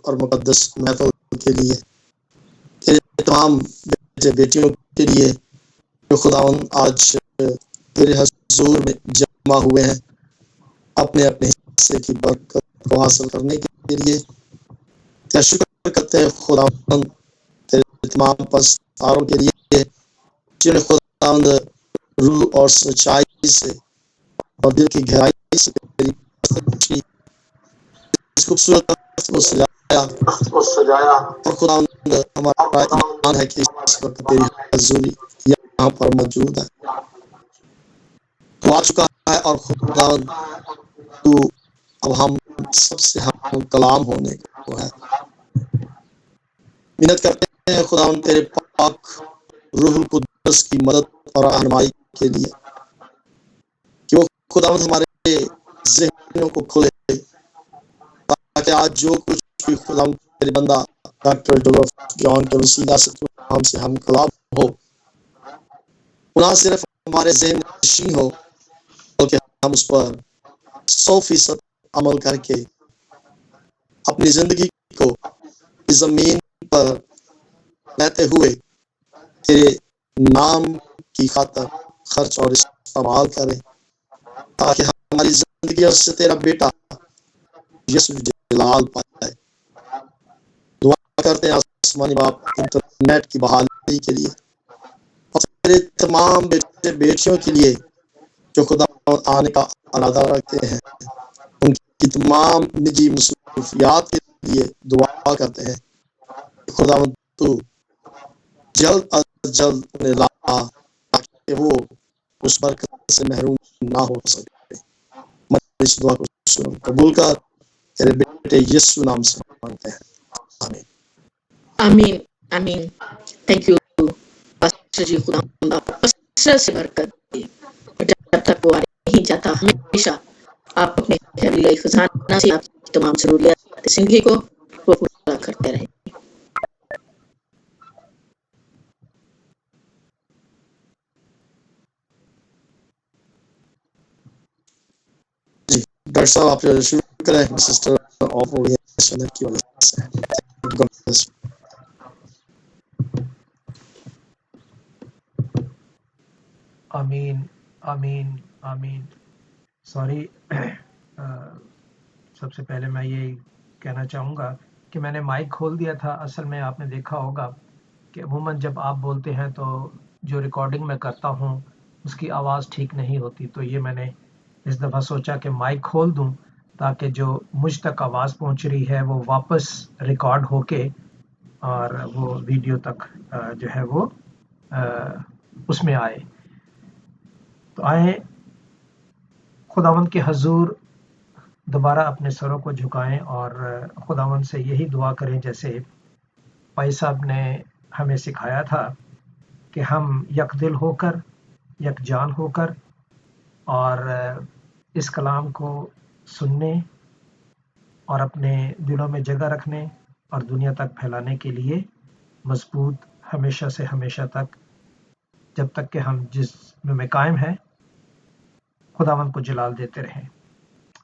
اور مقدس محفل کے لیے، تیرے تمام بیٹے بیٹیوں کے لیے جو خداوند آج تیرے حضور میں جمع ہوئے ہیں اپنے اپنے حصے کی برکت کو حاصل کرنے کے لیے، تیرا شکر کرتے ہیں خداوند تیرے تمام پاسداروں کے لیے جنہوں نے خداوند روح اور سچائی سے اور دل کی گہرائی سے تیری اس خوبصورت وقت کو سجایا، اور خداوند ہمارا ایمان ہے کہ اس وقت تیری حضوری یہاں پر موجود ہے، تو آ چکا ہے، اور خداوند تو اب ہم سب سے ہم کلام ہونے کو ہے۔ محنت کرتے ہیں خداوند تیرے پاک روح القدس کی مدد اور رہنمائی کے لیے کہ وہ خداوند ہمارے ذہنوں کو کھولے، تاکہ آج جو کچھ بھی خداوند تیرے بندہ ڈاکٹر جوزف جان کے وسیلہ سے تو ہم سے ہم کلام ہو، نہ صرف ہمارے ذہن نشین ہو بلکہ ہم اس پر 100% عمل کر کے اپنی زندگی کو اس زمین پر رہتے ہوئے تیرے نام کی خاطر خرچ اور استعمال کریں، تاکہ ہماری زندگی سے تیرا بیٹا یسوع جلال پائے۔ دعا کرتے ہیں آسمانی باپ انٹرنیٹ کی بحالی کے لیے اور تیرے تمام بیٹے بیٹیوں کے لیے جو خدا آنے کا ارادہ رکھتے ہیں، ان کی تمام نجی مصروفیات کے لیے دعا کرتے ہیں کہ خداوند تو جلد از جلد انہیں لا تاکہ وہ اس برکت سے محروم نہ ہو سکے۔ میں اس دعا کو قبول کر تیرے بیٹے یسوع نام سے مانگتے ہیں، آمین۔ آمین آمین۔ تھینک یو پاسٹر جی، خدا آپ کو کثرت سے برکت دے، جب تک وہ نہیں جاتا ہمیشہ آپ اپنے خیریہ خزانہ سے آپ کی تمام ضروریات زندگی کو وہ پورا کرتے رہیں۔ جی ڈاکٹر صاحب آپ شروع کریں، سسٹر آف ہو گئی ہے شدت کی وجہ سے۔ آمین آمین آمین۔ سوری، سب سے پہلے میں یہ کہنا چاہوں گا کہ میں نے مائک کھول دیا تھا۔ اصل میں آپ نے دیکھا ہوگا کہ عموماً جب آپ بولتے ہیں تو جو ریکارڈنگ میں کرتا ہوں اس کی آواز ٹھیک نہیں ہوتی، تو یہ میں نے اس دفعہ سوچا کہ مائک کھول دوں تاکہ جو مجھ تک آواز پہنچ رہی ہے وہ واپس ریکارڈ ہو کے اور وہ ویڈیو تک جو ہے وہ اس میں آئے۔ تو آئیں خداوند کے حضور دوبارہ اپنے سروں کو جھکائیں اور خداوند سے یہی دعا کریں جیسے بھائی صاحب نے ہمیں سکھایا تھا کہ ہم یک دل ہو کر، یک جان ہو کر اور اس کلام کو سننے اور اپنے دلوں میں جگہ رکھنے اور دنیا تک پھیلانے کے لیے مضبوط ہمیشہ سے ہمیشہ تک، جب تک کہ ہم جسم میں قائم ہیں، خداوند کو جلال دیتے رہیں۔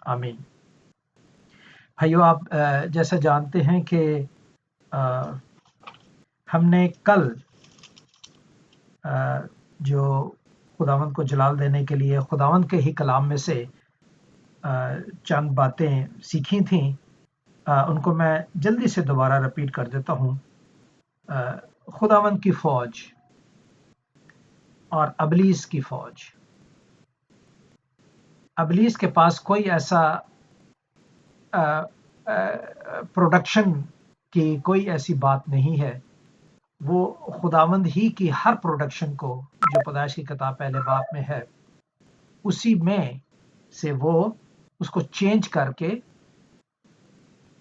آمین۔ بھائیو، آپ جیسا جانتے ہیں کہ ہم نے کل جو خداوند کو جلال دینے کے لیے خداوند کے ہی کلام میں سے چند باتیں سیکھی تھیں، ان کو میں جلدی سے دوبارہ رپیٹ کر دیتا ہوں۔ خداوند کی فوج اور ابلیس کی فوج۔ ابلیس کے پاس کوئی ایسا پروڈکشن کی کوئی ایسی بات نہیں ہے، وہ خداوند ہی کی ہر پروڈکشن کو جو پیدائش کی کتاب پہلے باب میں ہے اسی میں سے وہ اس کو چینج کر کے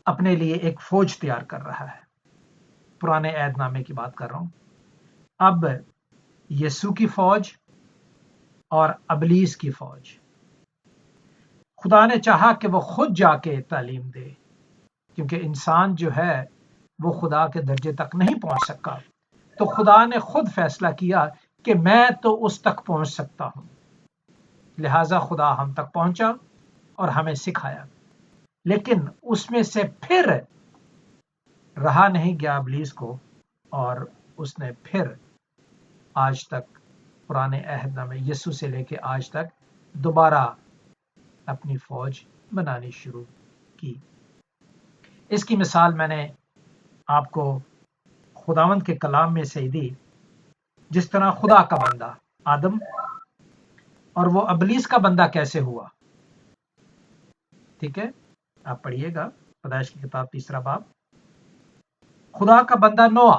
اپنے لیے ایک فوج تیار کر رہا ہے۔ پرانے عہد نامے کی بات کر رہا ہوں۔ اب یسوع کی فوج اور ابلیس کی فوج، خدا نے چاہا کہ وہ خود جا کے تعلیم دے، کیونکہ انسان جو ہے وہ خدا کے درجے تک نہیں پہنچ سکا، تو خدا نے خود فیصلہ کیا کہ میں تو اس تک پہنچ سکتا ہوں، لہٰذا خدا ہم تک پہنچا اور ہمیں سکھایا۔ لیکن اس میں سے پھر رہا نہیں گیا ابلیس کو، اور اس نے پھر آج تک پرانے عہد نامے یسوع سے لے کے آج تک دوبارہ اپنی فوج بنانی شروع کی۔ اس کی مثال میں نے آپ کو خداوند کے کلام میں سے دی، جس طرح خدا کا بندہ آدم اور وہ ابلیس کا بندہ کیسے ہوا۔ ٹھیک ہے، آپ پڑھیے گا پیدائش کی کتاب 3 باب۔ خدا کا بندہ نوح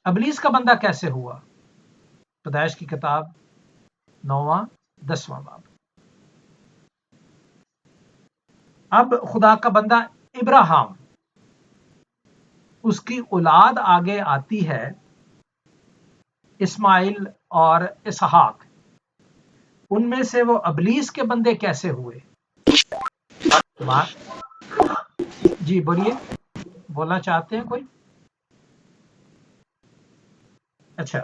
ابلیس کا بندہ کیسے ہوا؟ پیدائش کی کتاب 9 10 باب۔ اب خدا کا بندہ ابراہیم، اس کی اولاد آگے آتی ہے اسماعیل اور اسحاق، ان میں سے وہ ابلیس کے بندے کیسے ہوئے؟ جی بولیے، بولنا چاہتے ہیں کوئی؟ اچھا،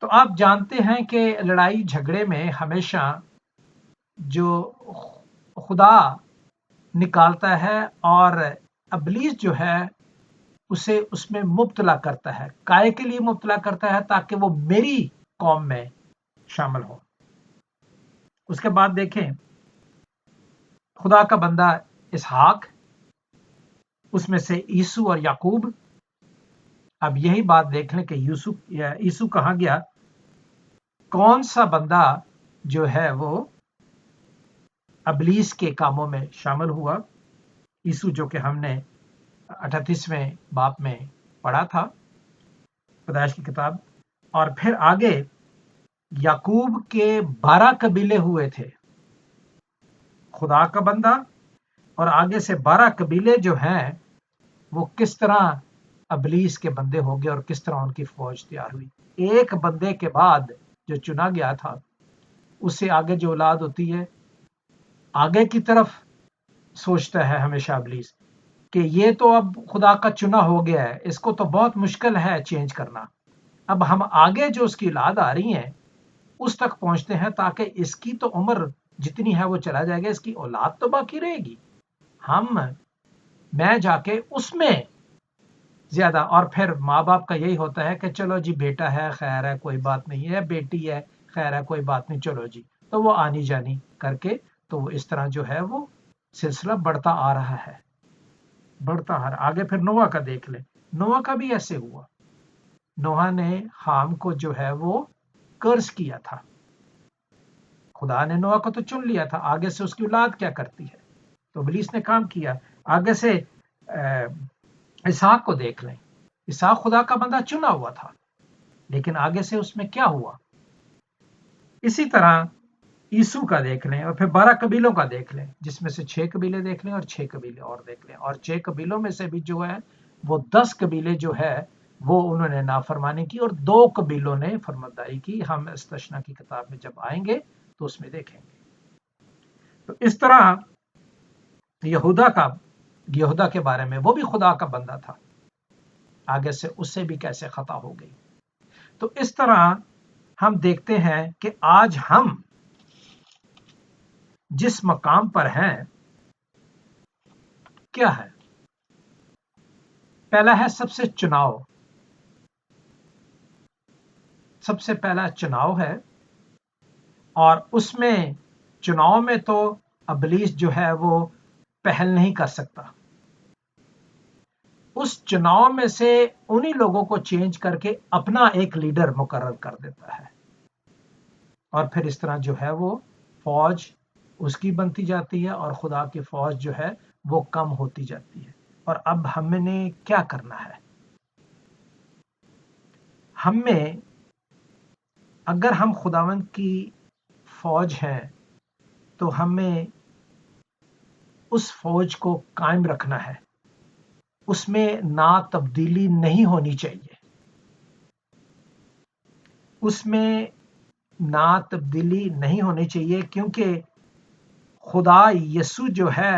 تو آپ جانتے ہیں کہ لڑائی جھگڑے میں ہمیشہ جو خدا نکالتا ہے اور ابلیس جو ہے اسے اس میں مبتلا کرتا ہے۔ کائے کے لیے مبتلا کرتا ہے؟ تاکہ وہ میری قوم میں شامل ہو۔ اس کے بعد دیکھیں خدا کا بندہ اسحاق، اس میں سے عیسو اور یعقوب۔ اب یہی بات دیکھ لیں کہ عیسو کہاں گیا؟ کون سا بندہ جو ہے وہ ابلیس کے کاموں میں شامل ہوا؟ عیسو، جو کہ ہم نے 38ویں باب میں پڑھا تھا پیدائش کی کتاب۔ اور پھر آگے یعقوب کے 12 قبیلے ہوئے تھے، خدا کا بندہ اور آگے سے 12 قبیلے جو ہیں وہ کس طرح ابلیس کے بندے ہو گئے اور کس طرح ان کی فوج تیار ہوئی۔ ایک بندے کے بعد جو چنا گیا تھا، اس سے آگے جو اولاد ہوتی ہے، آگے کی طرف سوچتا ہے ہمیشہ ابلیس کہ یہ تو اب خدا کا چنا ہو گیا ہے، اس کو تو بہت مشکل ہے چینج کرنا۔ اب ہم آگے جو اس کی اولاد آ رہی ہیں اس تک پہنچتے ہیں، تاکہ اس کی تو عمر جتنی ہے وہ چلا جائے گا، اس کی اولاد تو باقی رہے گی، میں جا کے اس میں زیادہ۔ اور پھر ماں باپ کا یہی ہوتا ہے کہ چلو جی بیٹا ہے، خیر ہے، کوئی بات نہیں ہے، بیٹی ہے، خیر ہے، کوئی بات نہیں، چلو جی، تو وہ آنی جانی کر کے تو وہ اس طرح جو ہے وہ سلسلہ بڑھتا آ رہا ہے، بڑھتا آ رہا۔ آگے پھر نوح کا دیکھ لیں، نوح کا بھی ایسے ہوا۔ نوح نے حام کو جو ہے وہ کرس کیا تھا، خدا نے نوح کو تو چن لیا تھا، آگے سے اس کی اولاد کیا کرتی ہے، تو ابلیس نے کام کیا۔ آگے سے اسحاق کو دیکھ لیں، اسحاق خدا کا بندہ چنا ہوا تھا، لیکن آگے سے اس میں کیا ہوا۔ اسی طرح عیسو کا دیکھ لیں، اور پھر 12 قبیلوں کا دیکھ لیں، جس میں سے 6 قبیلے دیکھ لیں اور 6 قبیلے اور دیکھ لیں، اور 6 قبیلوں میں سے بھی جو ہے وہ 10 قبیلے جو ہے وہ انہوں نے نافرمانی کی، اور 2 قبیلوں نے فرمانبرداری کی۔ ہم استثنا کی کتاب میں جب آئیں گے تو اس میں دیکھیں گے۔ تو اس طرح یہودا کے بارے میں، وہ بھی خدا کا بندہ تھا، آگے سے اس سے بھی کیسے خطا ہو گئی۔ تو اس طرح ہم دیکھتے ہیں کہ آج ہم جس مقام پر ہیں کیا ہے؟ پہلا ہے سب سے چناؤ، سب سے پہلا چناؤ ہے، اور اس میں چناؤ میں تو ابلیس جو ہے وہ پہل نہیں کر سکتا۔ اس چناؤ میں سے انہی لوگوں کو چینج کر کے اپنا ایک لیڈر مقرر کر دیتا ہے، اور پھر اس طرح جو ہے وہ فوج اس کی بنتی جاتی ہے، اور خدا کی فوج جو ہے وہ کم ہوتی جاتی ہے۔ اور اب ہم نے کیا کرنا ہے؟ اگر ہم خداوند کی فوج ہیں تو ہمیں اس فوج کو قائم رکھنا ہے، اس میں نا تبدیلی نہیں ہونی چاہیے، اس میں نا تبدیلی نہیں ہونی چاہیے، کیونکہ خدا یسوع جو ہے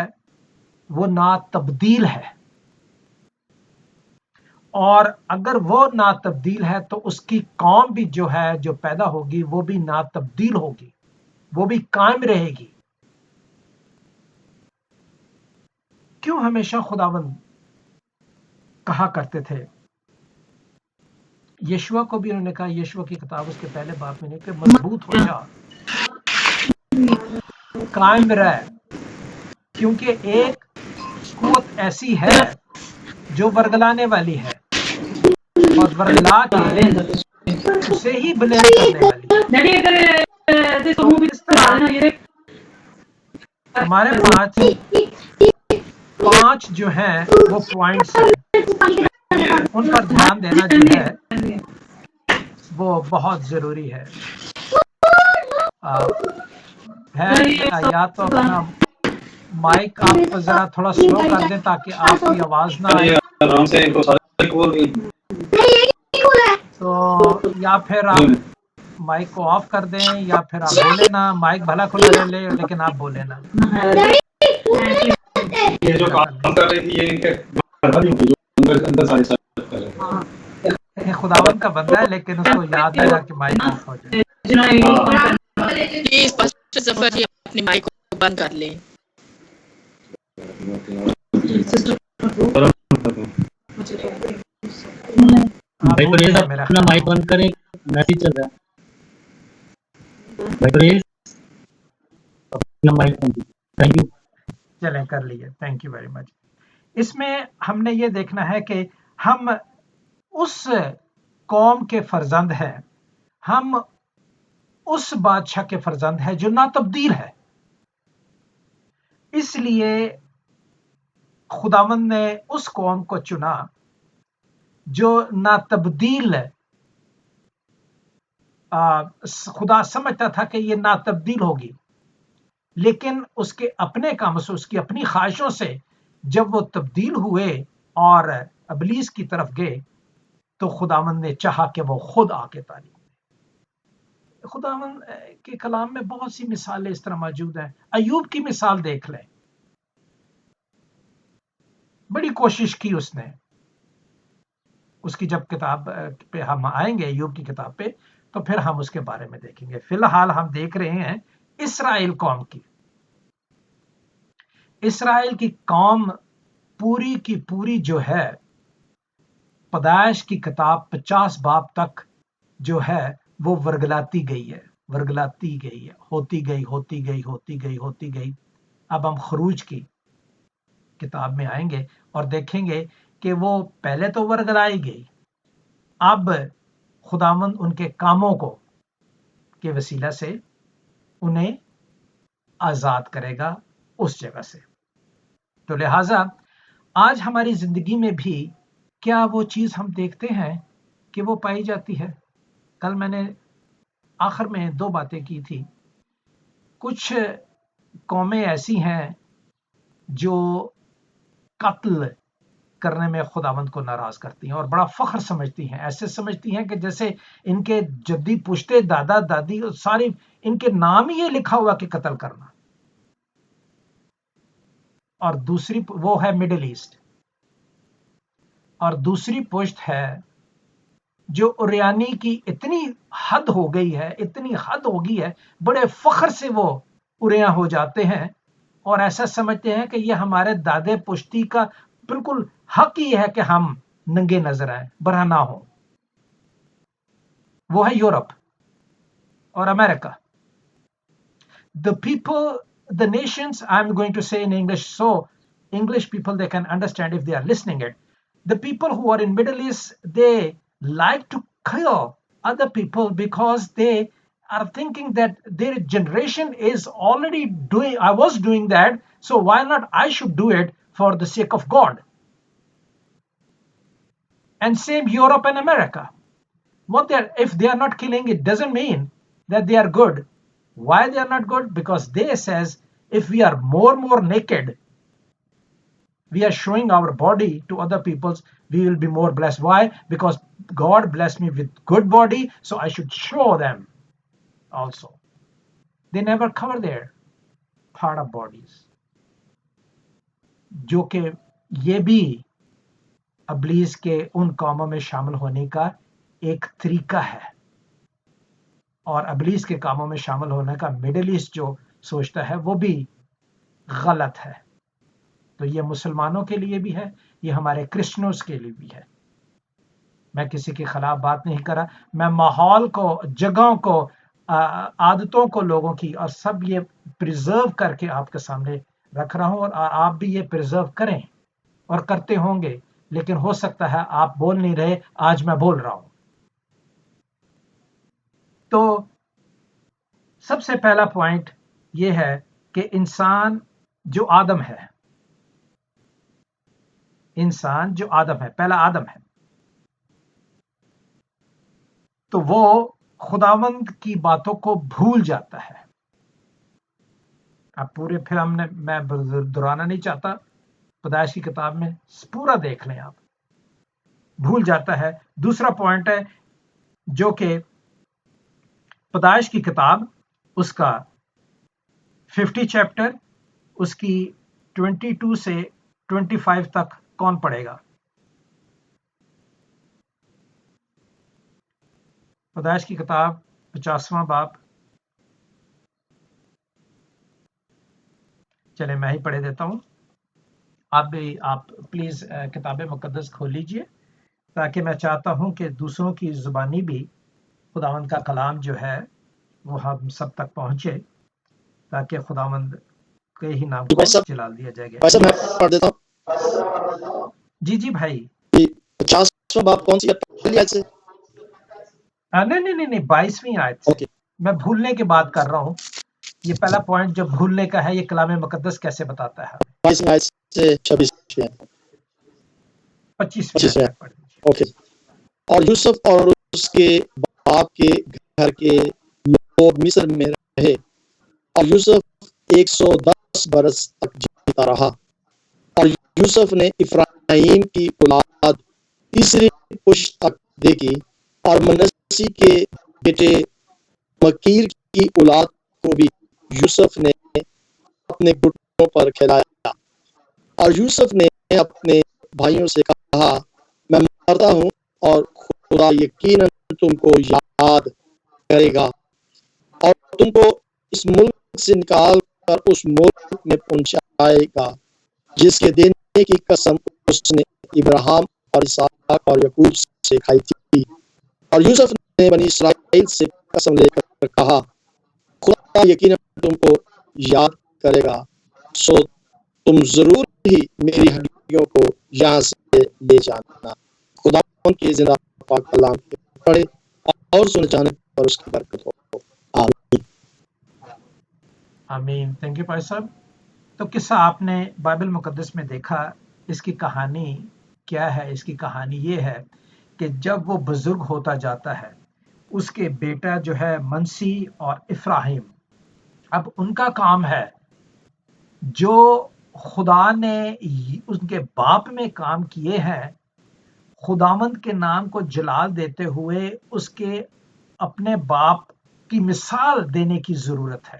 وہ نا تبدیل ہے، اور اگر وہ نا تبدیل ہے تو اس کی قوم بھی جو ہے جو پیدا ہوگی وہ بھی نا تبدیل ہوگی، وہ بھی قائم رہے گی۔ کیوں ہمیشہ خداوند کہا کرتے تھے. یشوع کو بھی انہوں نے کہا, یشوع کی کتاب اس کے پہلے باب میں نے کہ مضبوط ہو جا, قائم رہ, کیونکہ ایک قوت ایسی ہے جو ورگلانے والی ہے اور ورگلا کے اسے ہی بلیم کرنے والی ہے. تو اس طرح ہمارے پانچ جو ہیں وہ پوائنٹس ہیں, ان پر دھیان دینا جو ہے وہ بہت ضروری ہے. یا تو اپنا مائک آپ ذرا تھوڑا سلو کر دیں تاکہ آپ کی آواز نہ آئے, تو یا پھر آپ مائک کو آف کر دیں, یا پھر آپ بولے نا, مائک بھلا کھلا رہ لے لیکن آپ بولے نا. یہ جو کام کر رہی تھی خداوند کا بندہ ہے لیکن اس کو یاد نہیں کہ مائک آف ہو جائے. پلیز پاسٹر ظفر جی اپنی مائک کو بند کر لیں. اپنا مائک بند کریں, میسج چل رہا ہے. Thank you. چلیں کر لیے, تھینک یو ویری مچ. اس میں ہم نے یہ دیکھنا ہے کہ ہم اس قوم کے فرزند ہیں, ہم اس بادشاہ کے فرزند ہیں جو ناتبدیل ہے. اس لیے خداوند نے اس قوم کو چنا جو ناتبدیل, خدا سمجھتا تھا کہ یہ ناتبدیل ہوگی, لیکن اس کے اپنے کاموں سے, اس کی اپنی خواہشوں سے جب وہ تبدیل ہوئے اور ابلیس کی طرف گئے تو خداوند نے چاہا کہ وہ خود آ کے تعلیم دے. خداوند کے کلام میں بہت سی مثالیں اس طرح موجود ہیں. ایوب کی مثال دیکھ لیں, بڑی کوشش کی اس نے. اس کی جب کتاب پہ ہم آئیں گے, ایوب کی کتاب پہ, تو پھر ہم اس کے بارے میں دیکھیں گے. فی الحال ہم دیکھ رہے ہیں اسرائیل قوم کی. اسرائیل کی قوم پوری کی پوری جو ہے, پیدائش کی کتاب 50 باب تک جو ہے وہ ورگلاتی گئی ہے, ورگلاتی گئی ہے, ہوتی گئی. اب ہم خروج کی کتاب میں آئیں گے اور دیکھیں گے کہ وہ پہلے تو ورگلائی گئی, اب خداوند ان کے کاموں کو کے وسیلہ سے انہیں آزاد کرے گا اس جگہ سے. تو لہٰذا آج ہماری زندگی میں بھی کیا وہ چیز ہم دیکھتے ہیں کہ وہ پائی جاتی ہے. کل میں نے آخر میں 2 باتیں کی تھی. کچھ قومیں ایسی ہیں جو قتل کرنے میں خداوند کو ناراض کرتی ہیں اور بڑا فخر سمجھتی ہیں. ایسے سمجھتی ہیں کہ جیسے ان کے جدی پشتے, دادا دادی, ساری ان کے نام ہی یہ لکھا ہوا کہ قتل کرنا. اور دوسری وہ ہے مڈل ایسٹ, اور دوسری پشت ہے جو اوریانی کی اتنی حد ہو گئی ہے, اتنی حد ہو گئی ہے, بڑے فخر سے وہ اوریاں ہو جاتے ہیں اور ایسا سمجھتے ہیں کہ یہ ہمارے دادے پشتی کا بالکل حق ہی ہے کہ ہم ننگے نظر آئیں, برہنہ نہ ہوں. وہ ہے یورپ اور امریکہ. The people, the nations, I'm going to say in English, so English people, they can understand if they are listening it. The people who are in Middle East, they like to kill other people because they are thinking that their generation is already doing, I was doing that, so why not I should do it for the sake of God. And same Europe and America. If they are not killing, it doesn't mean that they are good. Why they are not good? Because they says if we are more naked, we are showing our body to other people's, we will be more blessed. Why? Because God blessed me with good body, so I should show them also. They never cover their part of bodies. جو کہ یہ بھی ابلیس کے ان قوموں میں شامل ہونے کا ایک طریقہ ہے, اور ابلیس کے کاموں میں شامل ہونے کا مڈل ایسٹ جو سوچتا ہے وہ بھی غلط ہے. تو یہ مسلمانوں کے لیے بھی ہے، یہ ہمارے کرسچنوز کے لیے بھی ہے. میں کسی کے خلاف بات نہیں کر رہا، میں ماحول کو، جگہوں کو، عادتوں کو لوگوں کی اور سب یہ پریزرو کر کے آپ کے سامنے رکھ رہا ہوں، اور آپ بھی یہ پریزرو کریں اور کرتے ہوں گے. لیکن ہو سکتا ہے آپ بول نہیں رہے، آج میں بول رہا ہوں. تو سب سے پہلا پوائنٹ یہ ہے کہ انسان جو آدم ہے، انسان جو آدم ہے، پہلا آدم ہے، تو وہ خداوند کی باتوں کو بھول جاتا ہے. اب پورے پھر میں دہرانا نہیں چاہتا، پیدائش کی کتاب میں پورا دیکھ لیں آپ. بھول جاتا ہے. دوسرا پوائنٹ ہے جو کہ پیدائش کی کتاب اس کا 50 چیپٹر، اس کی 22 سے 25 تک کون پڑھے گا؟ پیدائش کی کتاب 50واں باب. چلیں میں ہی پڑھے دیتا ہوں. آپ پلیز کتاب مقدس کھول لیجئے، تاکہ میں چاہتا ہوں کہ دوسروں کی زبانی بھی خداوند کا کلام جو ہے وہ ہم سب تک پہنچے، تاکہ خداوند کے ہی نام کو جلال دیا جائے گا. میں پڑھ دیتا ہوں. جی بھائی. 50واں باب کون سی پہلی آیت سے؟ نہیں 22ویں آیت سے. میں بھولنے کی بات کر رہا ہوں. یہ پہلا پوائنٹ جو بھولنے کا ہے، یہ کلام مقدس کیسے بتاتا ہے. 22ویں آیت سے 26ویں. 25ویں آیت پڑھ دیجیے. اوکے. اور یوسف اور اس کے باپ کے گھر کے لوگ مصر میں رہے، اور یوسف 110 برس تک جیتا رہا. اور یوسف نے افراہیم کی اولاد تیسری پشت تک دیکھی، اور منسی کے بیٹے مکیر کی اولاد کو بھی یوسف نے اپنے گھٹنوں پر کھلایا. اور یوسف نے اپنے بھائیوں سے کہا، میں مرتا ہوں، اور خدا یقیناً تم کو یاد کرے گا، اور تم کو اس ملک سے نکال کر اس ملک میں پہنچائے گا جس کے دینے کی قسم اس نے ابراہیم اور اسحاق اور یعقوب سے کھائی تھی. اور یوسف نے بنی اسرائیل سے قسم لے کر کہا، خدا یقیناً تم کو یاد کرے گا، سو تم ضرور ہی میری ہڈیوں کو یہاں سے لے جانا. خدا ان کی زندہ پاک کلام پڑھے اور سن جانے پر اس کی برکت ہو. آمین. تھینک یو بھائی صاحب. تو قصہ آپ نے بائبل مقدس میں دیکھا. اس کی کہانی کیا ہے؟ اس کی کہانی یہ ہے کہ جب وہ بزرگ ہوتا جاتا ہے، اس کے بیٹا جو ہے منسی اور افراہیم، اب ان کا کام ہے جو خدا نے ان کے باپ میں کام کیے ہیں، خداوند کے نام کو جلال دیتے ہوئے اس کے اپنے باپ کی مثال دینے کی ضرورت ہے.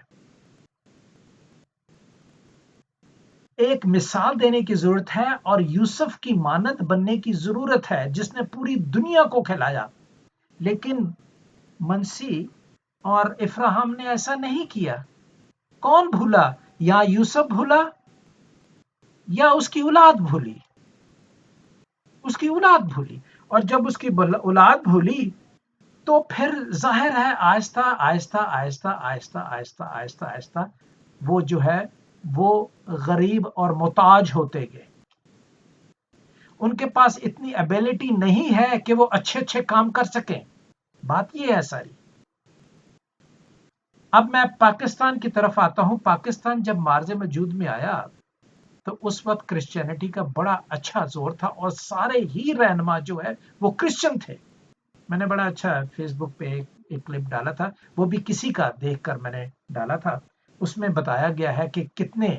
ایک مثال دینے کی ضرورت ہے، اور یوسف کی مانند بننے کی ضرورت ہے جس نے پوری دنیا کو کھلایا. لیکن منسی اور افراہیم نے ایسا نہیں کیا. کون بھولا؟ یا یوسف بھولا یا اس کی اولاد بھولی. اس کی اولاد بھولی. اور جب اس کی اولاد بھولی تو پھر ظاہر ہے آہستہ آہستہ آہستہ آہستہ آہستہ آہستہ آہستہ وہ جو ہے وہ غریب اور محتاج ہوتے گئے. ان کے پاس اتنی ایبیلٹی نہیں ہے کہ وہ اچھے اچھے کام کر سکیں. بات یہ ہے ساری. اب میں پاکستان کی طرف آتا ہوں. پاکستان جب مارز وجود میں آیا تو اس وقت کرسچینٹی کا بڑا اچھا زور تھا، اور سارے ہی رہنما جو ہے وہ کرسچن تھے. میں نے بڑا اچھا فیس بک پہ ایک کلپ ڈالا تھا، وہ بھی کسی کا دیکھ کر میں نے ڈالا تھا. اس میں بتایا گیا ہے کہ کتنے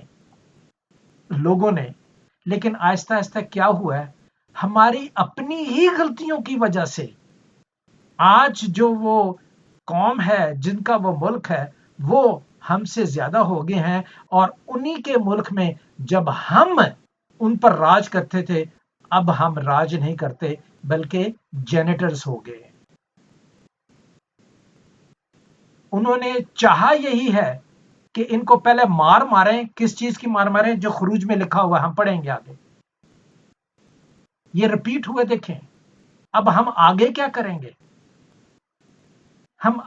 لوگوں نے، لیکن آہستہ آہستہ کیا ہوا ہے، ہماری اپنی ہی غلطیوں کی وجہ سے آج جو وہ قوم ہے، جن کا وہ ملک ہے، وہ ہم سے زیادہ ہو گئے ہیں. اور انہی کے ملک میں جب ہم ان پر راج کرتے تھے، اب ہم راج نہیں کرتے بلکہ جینیٹرز ہو گئے. انہوں نے چاہا یہی ہے کہ ان کو پہلے مار ماریں. کس چیز کی مار ماریں؟ جو خروج میں لکھا ہوا ہے، ہم پڑھیں گے آگے. یہ ریپیٹ ہوئے دیکھیں. اب ہم آگے کیا کریں گے؟ ہم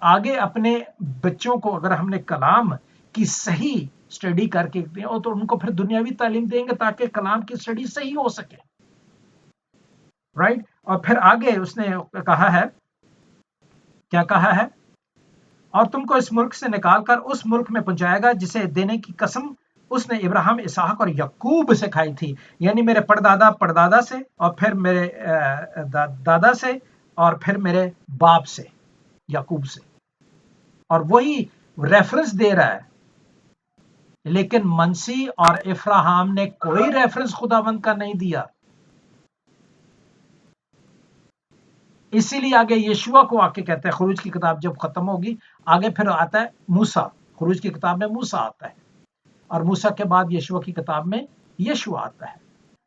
آگے اپنے بچوں کو اگر ہم نے کلام کی صحیح سٹڈی کر کے دیں تو ان کو پھر دنیاوی تعلیم دیں گے تاکہ کلام کی سٹڈی صحیح ہو سکے. رائٹ. اور پھر آگے اس نے کہا ہے، کیا کہا ہے؟ اور تم کو اس ملک سے نکال کر اس ملک میں پہنچائے گا جسے دینے کی قسم اس نے ابراہیم، اسحاق اور یعقوب سے کھائی تھی. یعنی میرے پردادا سے، اور پھر میرے دادا سے، اور پھر میرے باپ سے، یعقوب سے. اور وہی ریفرنس دے رہا ہے. لیکن منسی اور ابراہیم نے کوئی ریفرنس خداوند کا نہیں دیا. اسی لیے آگے یشوع کو آ کے کہتے ہیں، خروج کی کتاب جب ختم ہوگی آگے پھر آتا ہے موسیٰ. خروج کی کتاب میں موسیٰ آتا ہے، اور موسیٰ کے بعد یشوع کی کتاب میں یشوع آتا ہے.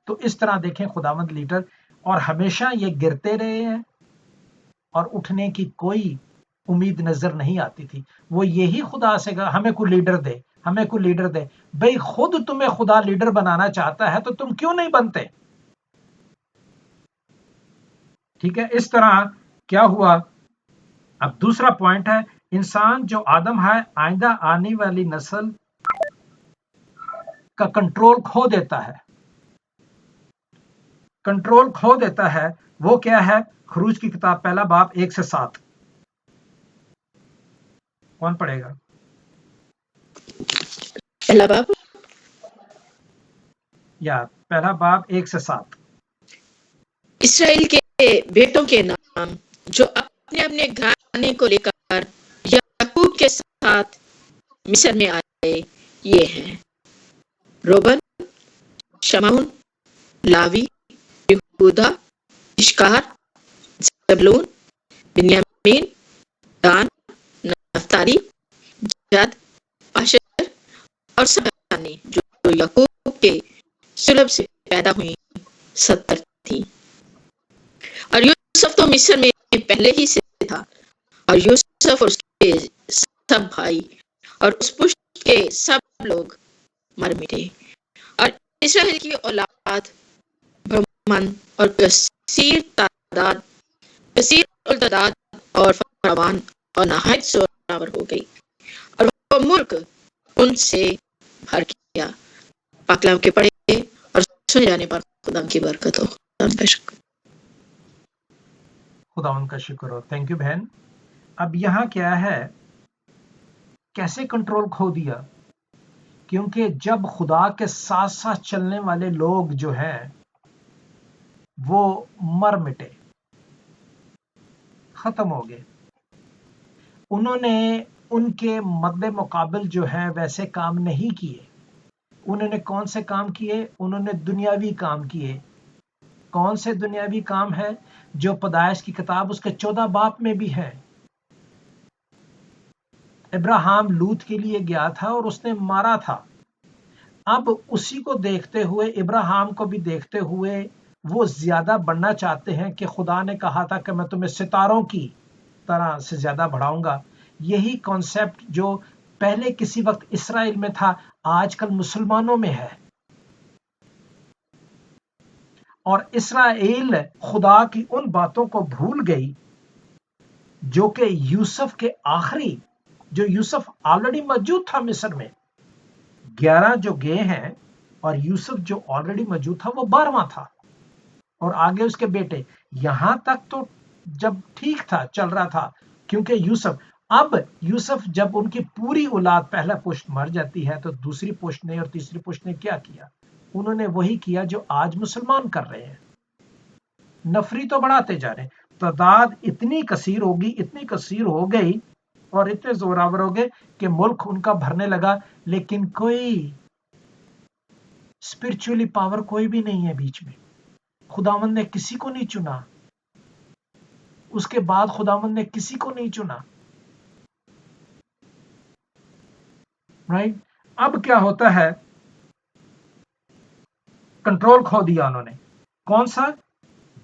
تو اس طرح دیکھیں خداوند لیڈر، اور ہمیشہ یہ گرتے رہے ہیں اور اٹھنے کی کوئی امید نظر نہیں آتی تھی. وہ یہی خدا سے کہا ہمیں کوئی لیڈر دے، ہمیں کوئی لیڈر دے. بھئی خود تمہیں خدا لیڈر بنانا چاہتا ہے تو تم کیوں نہیں بنتے؟ ٹھیک ہے. اس طرح کیا ہوا؟ اب دوسرا پوائنٹ ہے، انسان جو آدم ہے آئندہ آنے والی نسل کا کنٹرول کھو دیتا ہے. کنٹرول کھو دیتا ہے. وہ کیا ہے؟ خروج کی کتاب پہلا باب 1 سے 7. کون پڑھے گا؟ پہلا باب یا پہلا باب 1 سے 7. اسرائیل کے بیٹوں کے نام جو اپنے اپنے گھرانے کو لے کر یعقوب کے ساتھ مصر میں آئے یہ ہیں: روبن، شمعون، لاوی، یہودا، اشکار، زبلون، بنیامین، دان، نفتالی، گاد، آشر اور سبتانی جو یعقوب کے سلب سے پیدا ہوئی 70 تھی. اور یوسف تو مصر میں پہلے ہی سے تھا، اور یوسف اور اس کے سب بھائی اور اس پشت کے سب لوگ مر مٹے. اور اسرائیل کی اولاد بہمن اور کثیر التعداد اور فراوان اور نہایت زوراور ہو گئی، اور وہ ملک ان سے بھر گیا. پاک کلام کے پڑھے اور سنے جانے پر خدا کی برکت ہو. خدا کا شکر. خداوند کا شکر ہو. تھینک یو بہن. اب یہاں کیا ہے؟ کیسے کنٹرول کھو دیا؟ کیونکہ جب خدا کے ساتھ ساتھ چلنے والے لوگ جو ہیں وہ مر مٹے، ختم ہو گئے. انہوں نے ان کے مد مقابل جو ہے ویسے کام نہیں کیے. انہوں نے کون سے کام کیے؟ انہوں نے دنیاوی کام کیے. کون سے دنیاوی کام ہے؟ جو پیدائش کی کتاب اس کے 14 باب میں بھی ہے. ابراہیم لوط کے لیے گیا تھا اور اس نے مارا تھا. اب اسی کو دیکھتے ہوئے، ابراہیم کو بھی دیکھتے ہوئے وہ زیادہ بڑھنا چاہتے ہیں کہ خدا نے کہا تھا کہ میں تمہیں ستاروں کی طرح سے زیادہ بڑھاؤں گا. یہی کانسیپٹ جو پہلے کسی وقت اسرائیل میں تھا آج کل مسلمانوں میں ہے. اور اسرائیل خدا کی ان باتوں کو بھول گئی جو کہ یوسف کے آخری، جو یوسف آلریڈی موجود تھا مصر میں. 11 جو گئے ہیں اور یوسف جو آلریڈی موجود تھا وہ 12واں تھا، اور آگے اس کے بیٹے. یہاں تک تو جب ٹھیک تھا، چل رہا تھا، کیونکہ اب یوسف جب ان کی پوری اولاد پہلا پشت مر جاتی ہے تو دوسری پشت نے اور تیسری پشت نے کیا کیا؟ انہوں نے وہی کیا جو آج مسلمان کر رہے ہیں. نفری تو بڑھاتے جا رہے ہیں. تعداد اتنی کثیر ہوگی، اتنی کثیر ہو گئی اور اتنے زوراور ہو گئے کہ ملک ان کا بھرنے لگا، لیکن کوئی اسپرچولی پاور کوئی بھی نہیں ہے بیچ میں. خداوند نے کسی کو نہیں چنا. اس کے بعد خداوند نے کسی کو نہیں چنا. رائٹ. اب کیا ہوتا ہے؟ کنٹرول کھو دیا انہوں نے. کون سا؟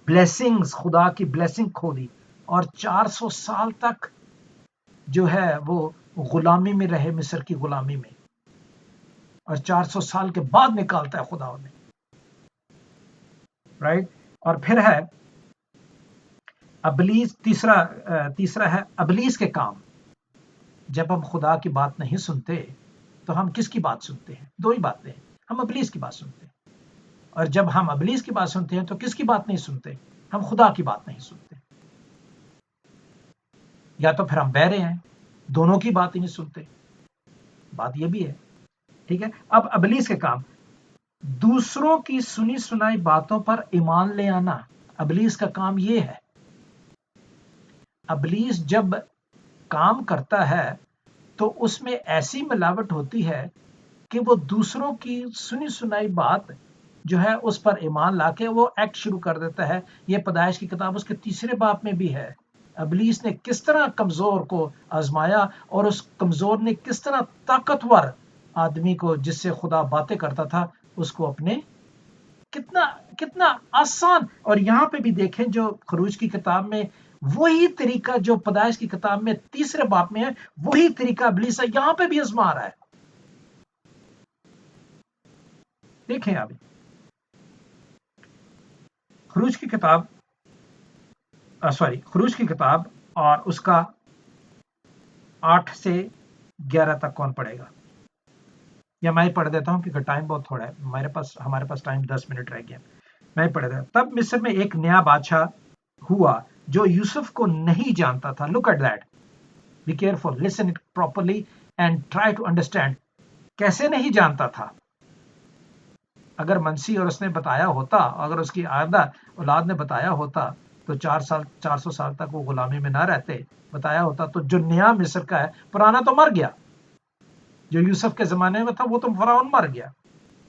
بلیسنگز، خدا کی بلیسنگ کھو دی. اور 400 سال تک جو ہے وہ غلامی میں رہے، مصر کی غلامی میں، اور 400 سال کے بعد نکالتا ہے خدا انہیں، رائٹ. اور پھر ہے ابلیس، تیسرا ہے ابلیس کے کام. جب ہم خدا کی بات نہیں سنتے تو ہم کس کی بات سنتے ہیں؟ دو ہی باتیں ہیں، ہم ابلیس کی بات سنتے ہیں، اور جب ہم ابلیس کی بات سنتے ہیں تو کس کی بات نہیں سنتے؟ ہم خدا کی بات نہیں سنتے. یا تو پھر ہم بہرے ہیں، دونوں کی بات ہی نہیں سنتے. بات یہ بھی ہے، ٹھیک ہے. اب ابلیس کے کام، دوسروں کی سنی سنائی باتوں پر ایمان لے آنا. ابلیس کا کام یہ ہے. ابلیس جب کام کرتا ہے تو اس میں ایسی ملاوٹ ہوتی ہے کہ وہ دوسروں کی سنی سنائی بات جو ہے اس پر ایمان لا کے وہ ایکٹ شروع کر دیتا ہے. یہ پیدائش کی کتاب اس کے 3 باب میں بھی ہے. ابلیس نے کس طرح کمزور کو آزمایا، اور اس کمزور نے کس طرح طاقتور آدمی کو جس سے خدا باتیں کرتا تھا اس کو اپنے، کتنا آسان. اور یہاں پہ بھی دیکھیں جو خروج کی کتاب میں وہی طریقہ جو پیدائش کی کتاب میں 3 باب میں ہے، وہی طریقہ ابلیس ہے یہاں پہ بھی آزما رہا ہے. دیکھیں ابھی خروج کی کتاب اور اس کا 8 سے 11 تک کون پڑھے گا؟ یا میں پڑھ دیتا ہوں کیونکہ ٹائم بہت تھوڑا ہے ہمارے پاس ٹائم 10 منٹ رہ گیا. میں پڑھ دیتا ہوں. تب مصر میں ایک نیا بادشاہ ہوا جو یوسف کو نہیں جانتا تھا. Look at that, be careful, listen it properly and try to understand. کیسے نہیں جانتا تھا؟ اگر منسی اور اس نے بتایا ہوتا، اگر اس کی آئندہ اولاد نے بتایا ہوتا تو 400 سال تک وہ غلامی میں نہ رہتے. بتایا ہوتا تو جو نیا مصر کا ہے، پرانا تو مر گیا، جو یوسف کے زمانے میں تھا وہ تو فرعون مر گیا.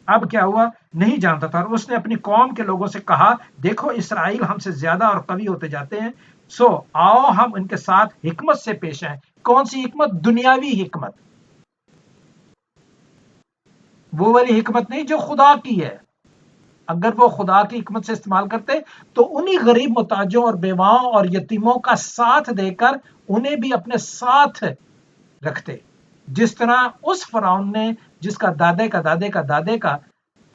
اب کیا ہوا؟ نہیں جانتا تھا. اور اس نے اپنی قوم کے لوگوں سے کہا، دیکھو اسرائیل ہم سے زیادہ اور قوی ہوتے جاتے ہیں، سو آؤ ہم ان کے ساتھ حکمت سے پیش آئیں. کون سی حکمت؟ دنیاوی حکمت، وہ والی حکمت نہیں جو خدا کی ہے. اگر وہ خدا کی حکمت سے استعمال کرتے تو انہی غریب محتاجوں اور بیواؤں اور یتیموں کا ساتھ دے کر انہیں بھی اپنے ساتھ رکھتے، جس طرح اس فرعون نے جس کا دادے کا دادے کا دادے کا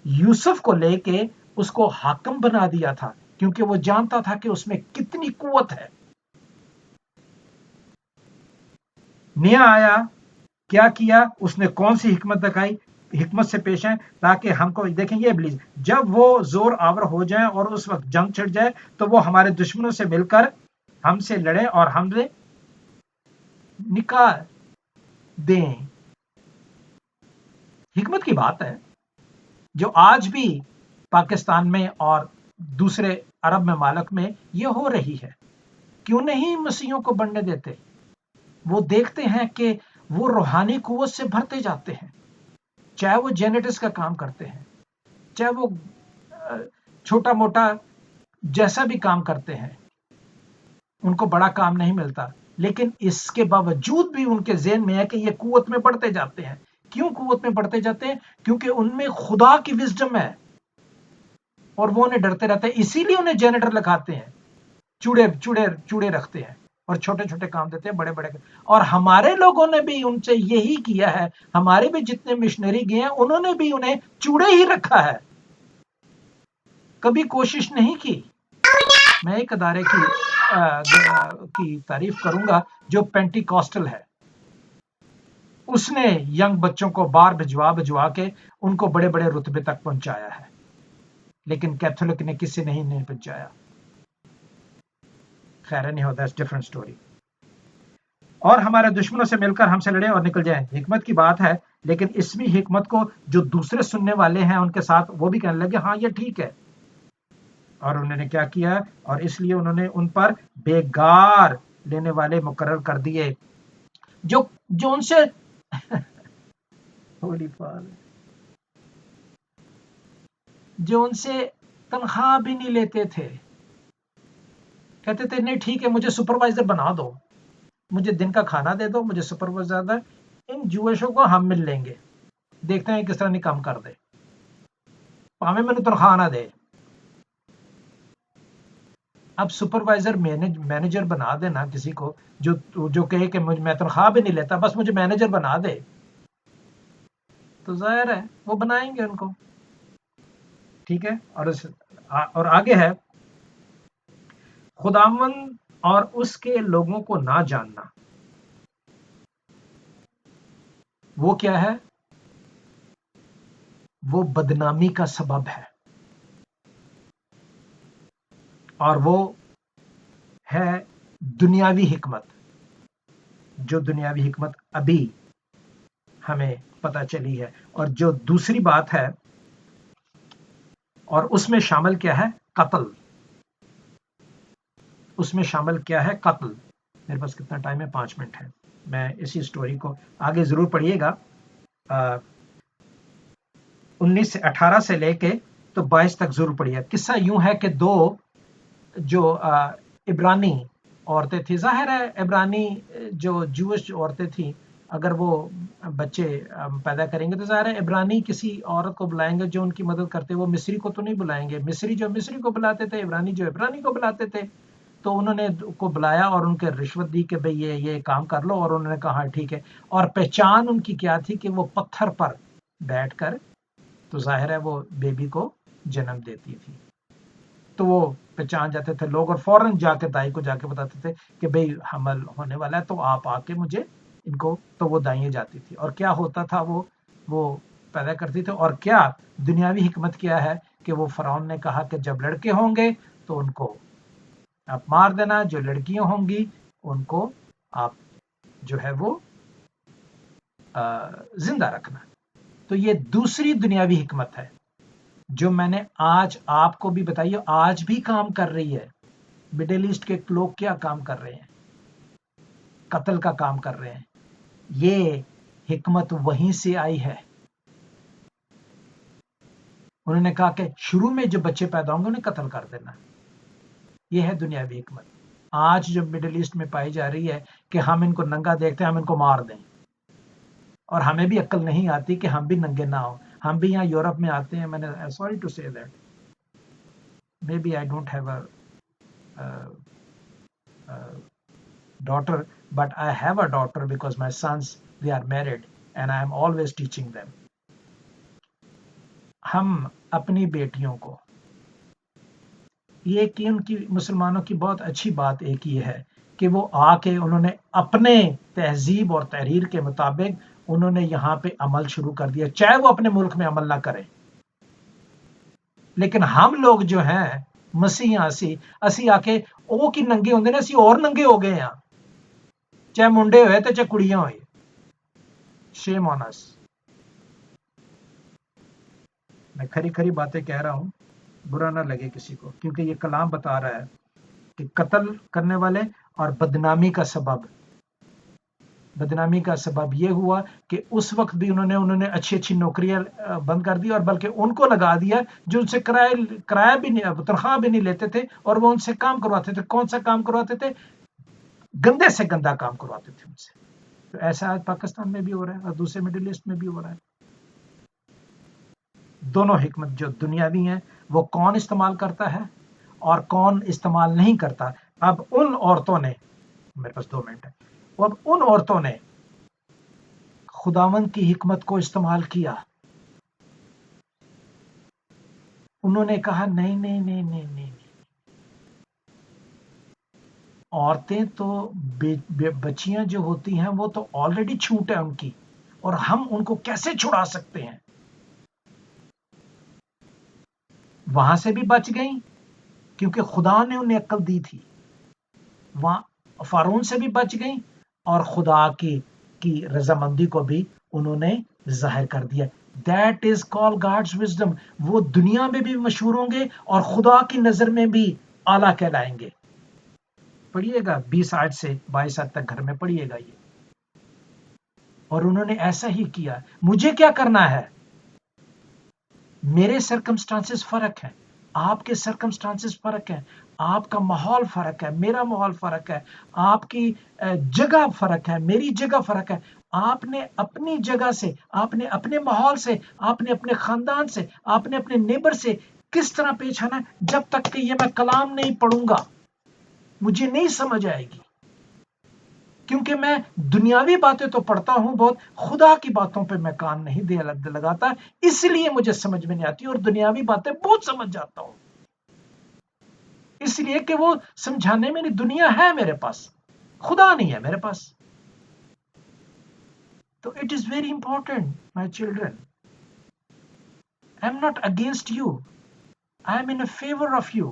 یوسف کو لے کے اس کو حاکم بنا دیا تھا، کیونکہ وہ جانتا تھا کہ اس میں کتنی قوت ہے. نیا آیا، کیا کیا اس نے؟ کون سی حکمت دکھائی؟ حکمت سے پیش آئیں تاکہ ہم کو دیکھیں. یہ ابلیس جب وہ زور آور ہو جائیں اور اس وقت جنگ چھڑ جائے تو وہ ہمارے دشمنوں سے مل کر ہم سے لڑے اور ہم سے نکال دیں. حکمت کی بات ہے جو آج بھی پاکستان میں اور دوسرے عرب ممالک میں یہ ہو رہی ہے. کیوں نہیں مسیحیوں کو بڑھنے دیتے؟ وہ دیکھتے ہیں کہ وہ روحانی قوت سے بھرتے جاتے ہیں، چاہے وہ جینیٹکس کا کام کرتے ہیں، چاہے وہ چھوٹا موٹا جیسا بھی کام کرتے ہیں، ان کو بڑا کام نہیں ملتا. لیکن اس کے باوجود بھی ان کے ذہن میں ہے کہ یہ قوت میں بڑھتے جاتے ہیں. کیوں قوت میں بڑھتے جاتے ہیں؟ کیونکہ ان میں خدا کی وزڈم ہے اور وہ انہیں ڈرتے رہتے ہیں. اسی لیے انہیں جینیٹر لگاتے ہیں، چوڑے رکھتے ہیں اور چھوٹے چھوٹے کام دیتے ہیں، بڑے بڑے. اور ہمارے لوگوں نے بھی ان سے یہی کیا ہے. ہمارے بھی جتنے مشنری گئے ہیں انہوں نے بھی انہیں چوڑے ہی رکھا ہے، کبھی کوشش نہیں کی. میں ایک ادارے کی تعریف کروں گا جو پینٹی کاسٹل ہے. اس نے ینگ بچوں کو بار بھجوا کے ان کو بڑے بڑے رتبے تک پہنچایا ہے، لیکن کیتھولک نے کسی نہیں پہنچایا. خیر نہیں ہوتا، ڈفرنٹ سٹوری. اور ہمارے دشمنوں سے مل کر ہم سے لڑیں اور نکل جائیں. حکمت کی بات ہے، لیکن اس بھی حکمت کو جو دوسرے سننے والے ہیں ان کے ساتھ وہ بھی کہنے لگے ہاں یہ ٹھیک ہے. اور انہوں نے کیا کیا؟ اور اس لیے انہوں نے ان پر بیگار لینے والے مقرر کر دیے جو ان سے جو ان سے تنخواہ بھی نہیں لیتے تھے. کہتے تھے نہیں ٹھیک ہے مجھے سپروائزر بنا دو، مجھے دن کا کھانا دے دو، مجھے سپروائزر. ان جوشوں کو ہم مل لیں گے، دیکھتے ہیں کس طرح نہیں کام کر دے، پاویں میں نے تنخواہ نہ دے. اب سپروائزر مینیجر بنا دینا کسی کو جو کہے کہ میں تنخواہ بھی نہیں لیتا، بس مجھے مینیجر بنا دے، تو ظاہر ہے وہ بنائیں گے ان کو. ٹھیک ہے. اور آگے ہے خداوند اور اس کے لوگوں کو نہ جاننا. وہ کیا ہے؟ وہ بدنامی کا سبب ہے، اور وہ ہے دنیاوی حکمت. جو دنیاوی حکمت ابھی ہمیں پتہ چلی ہے، اور جو دوسری بات ہے، اور اس میں شامل کیا ہے؟ قتل. اس میں شامل کیا ہے؟ قتل. میرے پاس کتنا ٹائم ہے؟ 5 منٹ ہے. میں اسی سٹوری کو آگے ضرور پڑھیے گا. 18 سے لے کے تو 22 تک ضرور پڑھیے. قصہ یوں ہے کہ دو جو عبرانی عورتیں تھیں، ظاہر ہے عبرانی جو جوش عورتیں تھیں، اگر وہ بچے پیدا کریں گے تو ظاہر ہے عبرانی کسی عورت کو بلائیں گے جو ان کی مدد کرتے. وہ مصری کو تو نہیں بلائیں گے. مصری جو مصری کو بلاتے تھے، عبرانی جو عبرانی کو بلاتے تھے. تو انہوں نے کو بلایا اور ان کے رشوت دی کہ بھئی یہ کام کر لو، اور انہوں نے کہا ٹھیک ہے. اور پہچان ان کی کیا تھی کہ وہ پتھر پر بیٹھ کر، تو ظاہر ہے وہ بیبی کو جنم دیتی تھی. تو وہ پہچان جاتے تھے لوگ، اور فوراً جا کے دائی کو جا کے بتاتے تھے کہ بھئی حمل ہونے والا ہے، تو آپ آ کے مجھے ان کو. تو وہ دائیں جاتی تھی، اور کیا ہوتا تھا؟ وہ پیدا کرتی تھی. اور کیا دنیاوی حکمت کیا ہے کہ وہ فرعون نے کہا کہ جب لڑکے ہوں گے تو ان کو آپ مار دینا، جو لڑکیاں ہوں گی ان کو آپ جو ہے وہ زندہ رکھنا. تو یہ دوسری دنیاوی حکمت ہے جو میں نے آج آپ کو بھی بتائی ہے، آج بھی کام کر رہی ہے. مڈل ایسٹ کے لوگ کیا کام کر رہے ہیں؟ قتل کا کام کر رہے ہیں. یہ حکمت وہیں سے آئی ہے. انہوں نے کہا کہ شروع میں جو بچے پیدا ہوں گے انہیں قتل کر دینا. یہ ہے دنیاوی حکمت. آج جو مڈل ایسٹ میں پائی جا رہی ہے کہ ہم ان کو ننگا دیکھتے ہیں، ہم ان کو مار دیں. اور ہمیں بھی عقل نہیں آتی کہ ہم بھی ننگے نہ ہوں. ہم بھی یہاں یورپ میں آتے ہیں. میں نے sorry to say that maybe I don't have a daughter, but I have a daughter because my sons, they are married and I am always teaching them. ہم اپنی بیٹیوں کو یہ کہ ان کی مسلمانوں کی بہت اچھی بات ایک یہ ہے کہ وہ آ کے انہوں نے اپنے تہذیب اور تحریر کے مطابق انہوں نے یہاں پہ عمل شروع کر دیا، چاہے وہ اپنے ملک میں عمل نہ کریں. لیکن ہم لوگ جو ہیں مسیح اسی آ کے وہ کی ننگے ہوندے نے، اسی اور ننگے ہو گئے ہیں، چاہے منڈے ہوئے تو چاہے کڑیاں ہوئی. شیم آن اس. میں کھری کھری باتیں کہہ رہا ہوں، برا نہ لگے کسی کو، کیونکہ یہ کلام بتا رہا ہے کہ قتل کرنے والے اور بدنامی کا سبب یہ ہوا کہ اس وقت بھی انہوں نے اچھی نوکریاں بند کر دی، اور بلکہ ان کو لگا دیا جو ان سے کرایہ بھی نہیں، تنخواہ بھی نہیں لیتے تھے، اور وہ ان سے کام کرواتے تھے. کون سا کام کرواتے تھے؟ گندے سے گندا کام کرواتے تھے ان سے. تو ایسا آج پاکستان میں بھی ہو رہا ہے اور دوسرے مڈل ایسٹ میں بھی ہو رہا ہے. دونوں حکمت جو دنیاوی ہیں وہ کون استعمال کرتا ہے اور کون استعمال نہیں کرتا. اب ان عورتوں نے، میرے پاس 2 منٹ ہے، اب ان عورتوں نے خداوند کی حکمت کو استعمال کیا. انہوں نے کہا نہیں، عورتیں تو بچیاں جو ہوتی ہیں وہ تو آلریڈی چھوٹ ہے ان کی، اور ہم ان کو کیسے چھڑا سکتے ہیں. وہاں سے بھی بچ گئیں کیونکہ خدا نے انہیں عقل دی تھی. وہاں فارون سے بھی بچ گئیں، اور خدا کی رضامندی کو بھی انہوں نے ظاہر کر دیا. That is called God's wisdom. وہ دنیا میں بھی مشہور ہوں گے اور خدا کی نظر میں بھی اعلیٰ کہلائیں گے. پڑھیے گا 20 آیت سے 22 آیت تک گھر میں پڑھیے گا یہ. اور انہوں نے ایسا ہی کیا. مجھے کیا کرنا ہے؟ میرے سرکمسٹانسز فرق ہیں، آپ کے سرکمسٹانسز فرق ہیں، آپ کا ماحول فرق ہے، میرا ماحول فرق ہے، آپ کی جگہ فرق ہے، میری جگہ فرق ہے. آپ نے اپنی جگہ سے، آپ نے اپنے ماحول سے، آپ نے اپنے خاندان سے، آپ نے اپنے نیبر سے کس طرح پیش آنا ہے. جب تک کہ یہ میں کلام نہیں پڑھوں گا مجھے نہیں سمجھ آئے گی، کیونکہ میں دنیاوی باتیں تو پڑھتا ہوں بہت، خدا کی باتوں پہ میں کان نہیں لگاتا، اس لیے مجھے سمجھ میں نہیں آتی، اور دنیاوی باتیں بہت سمجھ جاتا ہوں، اس لیے کہ وہ سمجھانے میں دنیا ہے میرے پاس، خدا نہیں ہے میرے پاس. تو it is very important my children. I am not against you. I am in a favor of you.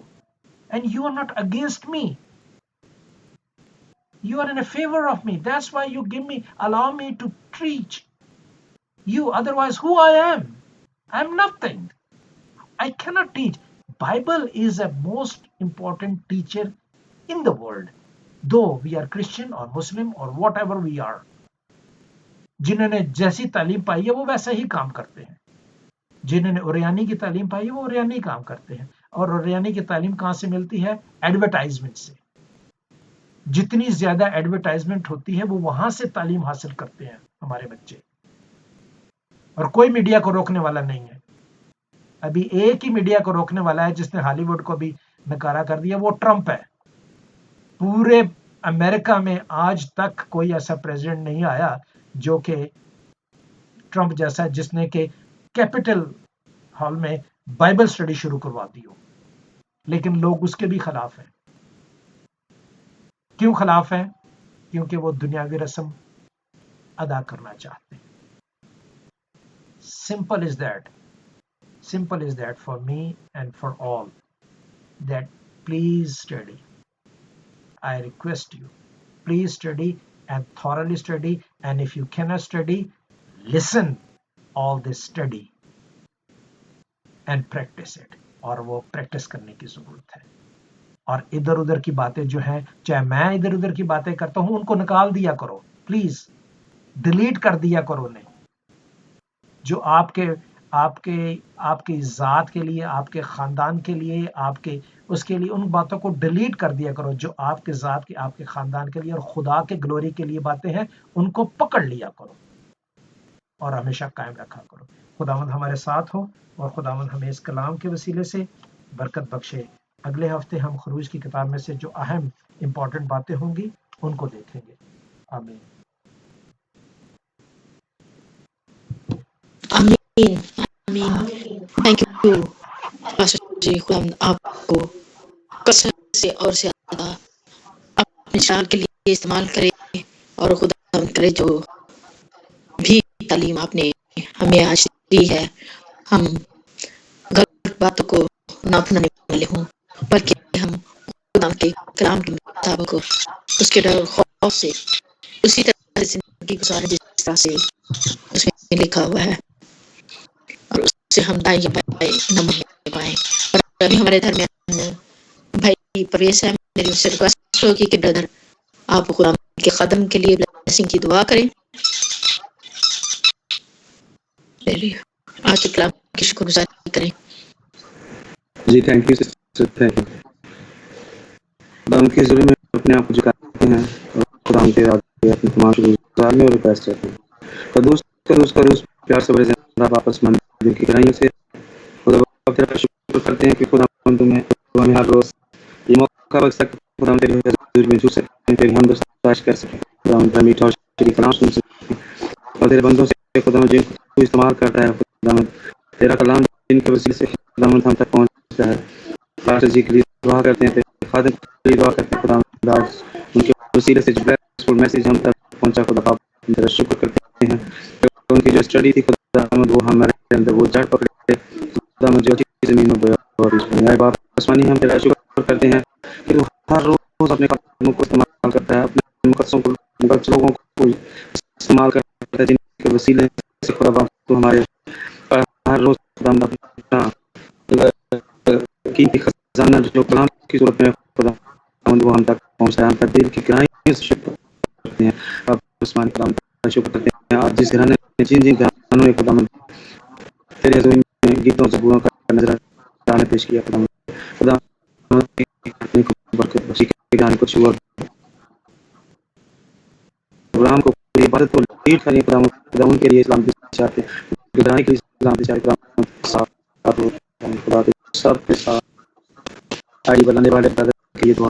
And you are not against me. You are in a favor of me. That's why you allow me to preach you. Otherwise, who I am? I am nothing. I cannot teach. Bible is a most important teacher in the world. Though we are Christian or Muslim or whatever we are. جنہوں نے جیسی تعلیم پائی ہے وہ ویسا ہی کام کرتے ہیں، جنہوں نے اوریانی کی تعلیم پائی ہے وہ اوریانی کام کرتے ہیں، اور اوریانی کی تعلیم کہاں سے ملتی ہے؟ ایڈورٹائزمنٹ سے. جتنی زیادہ ایڈورٹائزمنٹ ہوتی ہے وہ وہاں سے تعلیم حاصل کرتے ہیں ہمارے بچے، اور کوئی میڈیا کو روکنے والا نہیں ہے. ابھی ایک ہی میڈیا کو روکنے والا ہے جس نے ہالی ووڈ کو بھی نکارا کر دیا، وہ ٹرمپ ہے. پورے امریکہ میں آج تک کوئی ایسا پریزیڈنٹ نہیں آیا جو کہ ٹرمپ جیسا، جس نے کہ کیپٹل ہال میں بائبل سٹڈی شروع کروا دی ہو، لیکن لوگ اس کے بھی خلاف ہیں. کیوں خلاف ہیں؟ کیونکہ وہ دنیاوی رسم ادا کرنا چاہتے ہیں. Simple is that for me and for all, that please study. I request you, please study and thoroughly study, and if you cannot study, listen all this study and practice it. اور وہ practice کرنے کی ضرورت ہے. اور ادھر ادھر کی باتیں جو ہیں، چاہے میں ادھر ادھر کی باتیں کرتا ہوں، ان کو نکال دیا کرو پلیز، ڈیلیٹ کر دیا کرو انہیں. جو آپ کے ذات کے لیے، آپ کے خاندان کے لیے، اس کے لیے، ان باتوں کو ڈیلیٹ کر دیا کرو جو آپ کے ذات کے، آپ کے خاندان کے لیے اور خدا کے گلوری کے لیے باتیں ہیں، ان کو پکڑ لیا کرو اور ہمیشہ قائم رکھا کرو. خداوند ہمارے ساتھ ہو، اور خداوند ہمیں اس کلام کے وسیلے سے برکت بخشے. اگلے ہفتے ہم خروج کی کتاب میں سے جو اہم امپورٹنٹ باتیں ہوں گی ان کو دیکھیں گے. آمین. آمین آمین. تھینک یو پاسٹر جی. خدا آپ کو کثرت سے اور زیادہ اپنے شان کے لیے استعمال کرے، اور خدا کرے جو بھی تعلیم آپ نے ہمیں آج دی ہے، ہم غلط باتوں کو نہ اپنانے والے ہوں، بلکہ ہم خدا کے کلام کے مطابق اس کے ڈر اور خوف سے اسی طرح زندگی گزاریں جس طرح سے اس میں لکھا ہوا ہے، اور اس سے ہم دائیں بائیں نہ مڑنے پائیں. اور ابھی ہمارے درمیان بھائی پرویز ہے، میری اس سے ریکویسٹ ہوگی کہ بردر آپ خدا کے قدم کے لیے بلیسنگ کی دعا کریں. آج کے کلام کی شکر گزاری کریں. جی thank you sister, thank you. خدا ان کی ضرور میں اپنے آپ کو جھکاتے ہیں اور خدا ان کے اپنے تمام شکر گزار میں اور ریکویسٹ کرتے ہیں. قدوس پیار سے بڑے زیادہ واپس مندر کی گہرائیوں سے خدا باپ تیرا شکر کرتے ہیں کہ خدا تمہیں ہمیں ہر روز یہ موقع بخش سکتے، خدا ہم تیری حضور میں جھک سکتے ہیں، تیری حمد و ستائش کر سکیں، خدا ہم تیرا میٹھا اور شریف کلام سن سکیں، اور تیرے بندوں سے خدا جن کو تو استعمال کرتا ہے، خدا تیرا کلام جن کے وسیلے سے خدا ہم تک پہنچتا ہے. پاسٹر جی کے لیے دعا کرتے ہیں، تیرے خادم کے لیے دعا کرتے ہیں، خدا ان کے وسیلے سے جو بلیسفل میسیج ہم تک پہنچا، خدا باپ تیرا شکر کرتے ہیں. ان کی جو اسٹڈی تھی خدا وہ ہمارے اندر وہ جڑ پکڑے، خدا جو چیز زمین میں بویا اور اس میں آئے. باپ آسمانی ہم تیرا شکر کرتے ہیں کہ وہ ہر روز اپنے قدموں کو استعمال کرتا ہے، اپنے مقدسوں کو، مقدس لوگوں کو استعمال کرتا ہے، جن کے وسیلے سے خدا باپ تو ہمارے ہر روز خدا اپنا قیمتی خزانہ جو کلام کی صورت میں خدا وہ ہم تک پہنچتا ہے. ہم تک دل کی گہرائیوں سے شکر کرتے ہیں. آپ آسمان کلام کا شکر کرتے ہیں. آپ جس گھرانے جن گھرانوں میں خدا تیرے حضور میں گیتوں زبوروں کا نظر پیش کیا، خدا اپنی برکت بخشی کے گانے کو چھوا پروگرام کو پوری عبادت کو لیڈ کریں. خدا ان کے لیے اسلام کی چاہتے ہیں، گھرانے کے لیے اسلام کی چاہتے ہیں. خدا سب کے ساتھ آئی بنانے والے کے لیے دعا